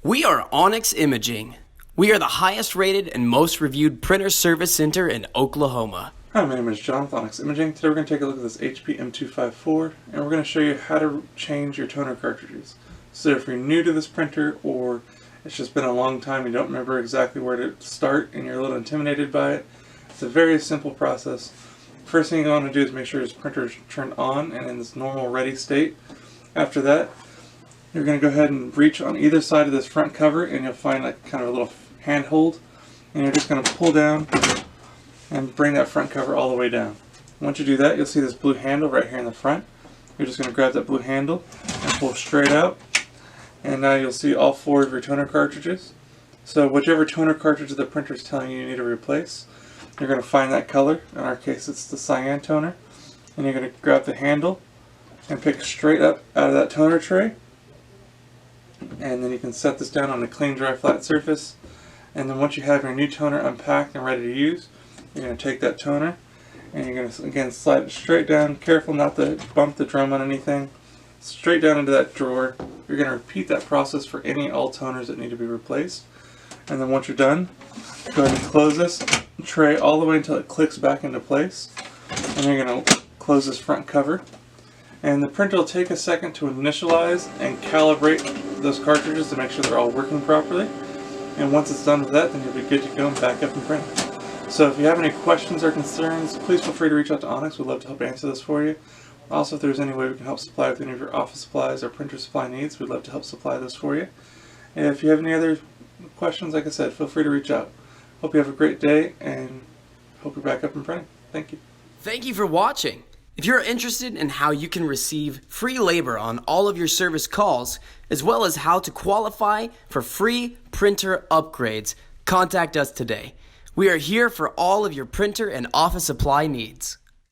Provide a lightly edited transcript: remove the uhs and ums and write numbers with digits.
We are Onyx Imaging. We are the highest rated and most reviewed printer service center in Oklahoma. Hi, my name is John with Onyx Imaging. Today we're going to take a look at this HP M254 and we're going to show you how to change your toner cartridges. So if you're new to this printer or it's just been a long time, you don't remember exactly where to start and you're a little intimidated by it, it's a very simple process. First thing you want to do is make sure this printer is turned on and in this normal ready state. After that, you're going to go ahead and reach on either side of this front cover and you'll find like kind of a little handhold, and you're just going to pull down and bring that front cover all the way down. Once you do that, you'll see this blue handle right here in the front. You're just going to grab that blue handle and pull straight out, and now you'll see all four of your toner cartridges. So whichever toner cartridge the printer is telling you need to replace, you're going to find that color. In our case it's the cyan toner, and you're going to grab the handle and pick straight up out of that toner tray, and then you can set this down on a clean, dry, flat surface. And then once you have your new toner unpacked and ready to use, you're going to take that toner and you're going to again slide it straight down, careful not to bump the drum on anything, straight down into that drawer. You're going to repeat that process for any all toners that need to be replaced. And then once you're done, go ahead and close this tray all the way until it clicks back into place. And you're going to close this front cover. And the printer will take a second to initialize and calibrate those cartridges to make sure they're all working properly. And once it's done with that, then you'll be good to go and back up and print. So if you have any questions or concerns, please feel free to reach out to Onyx. We'd love to help answer this for you. Also, if there's any way we can help supply with any of your office supplies or printer supply needs, we'd love to help supply those for you. And if you have any other questions, like I said, feel free to reach out. Hope you have a great day and hope you're back up and printing. Thank you. Thank you for watching. If you're interested in how you can receive free labor on all of your service calls, as well as how to qualify for free printer upgrades, contact us today. We are here for all of your printer and office supply needs.